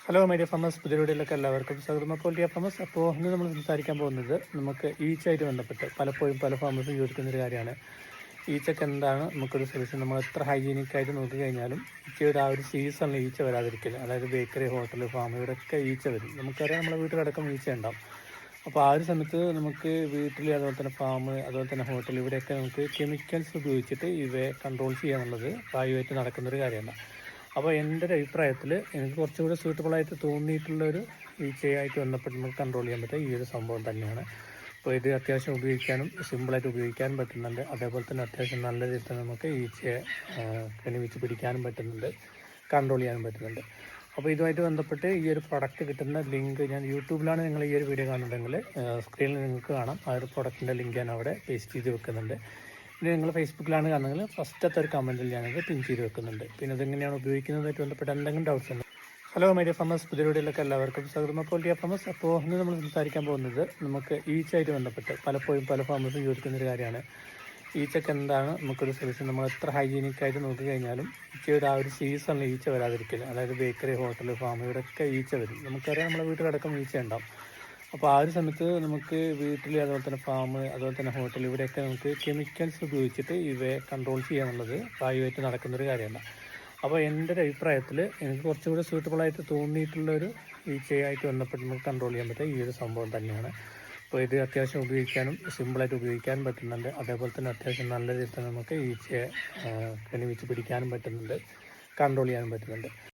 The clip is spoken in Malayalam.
ഹലോ മൈ ഡിയർ ഫാമേഴ്സ്, പുതിയ വീഡിയോയിലേക്ക് എല്ലാവർക്കും സ്വാഗതം. അപ്പോൾ ഡിയർ ഫാമേഴ്സ്, അപ്പോൾ ഇന്ന് നമ്മൾ സംസാരിക്കാൻ പോകുന്നത് നമുക്ക് ഈച്ചയായിട്ട് ബന്ധപ്പെട്ട് പലപ്പോഴും പല ഫാമേഴ്സും ചോദിക്കുന്നൊരു കാര്യമാണ്. ഈച്ചയ്ക്ക് എന്താണ് നമുക്കൊരു സൊല്യൂഷൻ? നമ്മൾ എത്ര ഹൈജീനിക്കായിട്ട് നോക്കി കഴിഞ്ഞാലും ഈച്ചയുടെ ആ ഒരു സീസണിൽ ഈച്ച വരാതിരിക്കില്ല. അതായത് ബേക്കറി, ഹോട്ടൽ, ഫാം ഇവിടെയൊക്കെ ഈച്ച വരും. നമുക്കറിയാം, നമ്മുടെ വീട്ടിലടക്കം ഈച്ച ഉണ്ടാവും. അപ്പോൾ ആ ഒരു സമയത്ത് നമുക്ക് വീട്ടിൽ, അതുപോലെ തന്നെ ഫാം, അതുപോലെ തന്നെ ഹോട്ടൽ, ഇവിടെയൊക്കെ നമുക്ക് കെമിക്കൽസ് ഉപയോഗിച്ചിട്ട് ഇവയെ കൺട്രോൾ ചെയ്യുക എന്നുള്ളത് പ്രായമായിട്ട് നടക്കുന്നൊരു കാര്യമാണ്. അപ്പോൾ എൻ്റെ ഒരു അഭിപ്രായത്തിൽ എനിക്ക് കുറച്ചുകൂടി സൂട്ടബിളായിട്ട് തോന്നിയിട്ടുള്ളൊരു ഈച്ചയായിട്ട് ബന്ധപ്പെട്ട് നമുക്ക് കൺട്രോൾ ചെയ്യാൻ പറ്റുക ഈ ഒരു സംഭവം തന്നെയാണ്. അപ്പോൾ ഇത് അത്യാവശ്യം ഉപയോഗിക്കാനും സിമ്പിളായിട്ട് ഉപയോഗിക്കാനും പറ്റുന്നുണ്ട്. അതേപോലെ തന്നെ അത്യാവശ്യം നല്ല രീതിയിൽ തന്നെ നമുക്ക് ഈച്ചയെ കെണിവെച്ച് പിടിക്കാനും പറ്റുന്നുണ്ട്, കൺട്രോൾ ചെയ്യാനും പറ്റുന്നുണ്ട്. അപ്പോൾ ഇതുമായിട്ട് ബന്ധപ്പെട്ട് ഈ ഒരു പ്രൊഡക്റ്റ് കിട്ടുന്ന ലിങ്ക് ഞാൻ യൂട്യൂബിലാണ് നിങ്ങൾ ഈ ഒരു വീഡിയോ കാണുന്നുണ്ടെങ്കിൽ സ്ക്രീനിൽ നിങ്ങൾക്ക് കാണാം. ആ ഒരു പ്രൊഡക്റ്റിൻ്റെ ലിങ്ക് ഞാൻ അവിടെ പേസ്റ്റ് ചെയ്ത് വെക്കുന്നുണ്ട്. പിന്നെ നിങ്ങൾ ഫേസ്ബുക്കിലാണ് കാണുന്നതെങ്കിൽ ഫസ്റ്റത്തെ ഒരു കമൻറ്റിൽ ഞാനത് പിൻ ചെയ്ത് വെക്കുന്നുണ്ട്. പിന്നെ ഇതെങ്ങനെയാണ് ഉപയോഗിക്കുന്നതുമായിട്ട് ബന്ധപ്പെട്ട് എന്തെങ്കിലും ഡൗട്ട്സ് ഉണ്ട്? ഹലോ മൈ ഡിയർ ഫാമേഴ്സ്, പുതിയ വീഡിയോയിലേക്ക് എല്ലാവർക്കും സ്വാഗതം. അപ്പോൾ ഡിയർ ഫാമേഴ്സ്, അപ്പോൾ ഇന്ന് നമ്മൾ സംസാരിക്കാൻ പോകുന്നത് നമുക്ക് ഈച്ചയായിട്ട് ബന്ധപ്പെട്ട് പലപ്പോഴും പല ഫാമേഴ്സും ചോദിക്കുന്നൊരു കാര്യമാണ്. ഈച്ചയ്ക്ക് എന്താണ് നമുക്കൊരു സൊല്യൂഷൻ? നമ്മൾ എത്ര ഹൈജീനിക്കായിട്ട് നോക്കി കഴിഞ്ഞാലും ഈച്ചയുടെ ആ ഒരു സീസണിൽ ഈച്ച വരാതിരിക്കില്ല. അതായത് ബേക്കറി, ഹോട്ടൽ, ഫാം ഇവിടെയൊക്കെ ഈച്ച വരും. നമുക്കറിയാം, നമ്മുടെ വീട്ടിലടക്കം ഈച്ച ഉണ്ടാവും. അപ്പോൾ ആ ഒരു സമയത്ത് നമുക്ക് വീട്ടിൽ, അതുപോലെ തന്നെ ഫാം, അതുപോലെ തന്നെ ഹോട്ടൽ, ഇവിടെയൊക്കെ നമുക്ക് കെമിക്കൽസ് ഉപയോഗിച്ചിട്ട് ഇവയെ കൺട്രോൾ ചെയ്യുക എന്നുള്ളത് പ്രായമായിട്ട് നടക്കുന്നൊരു കാര്യമാണ്. അപ്പോൾ എൻ്റെ ഒരു അഭിപ്രായത്തിൽ എനിക്ക് കുറച്ചുകൂടി സൂട്ടബിളായിട്ട് തോന്നിയിട്ടുള്ളൊരു ഈച്ചയായിട്ട് ബന്ധപ്പെട്ട് നമുക്ക് കൺട്രോൾ ചെയ്യാൻ പറ്റുക ഈ ഒരു സംഭവം തന്നെയാണ്. അപ്പോൾ ഇത് അത്യാവശ്യം ഉപയോഗിക്കാനും സിമ്പിളായിട്ട് ഉപയോഗിക്കാനും പറ്റുന്നുണ്ട്. അതേപോലെ തന്നെ അത്യാവശ്യം നല്ല രീതിയിൽ തന്നെ നമുക്ക് ഈച്ചയെ കെണിവെച്ച് പിടിക്കാനും പറ്റുന്നുണ്ട്, കൺട്രോൾ ചെയ്യാനും പറ്റുന്നുണ്ട്.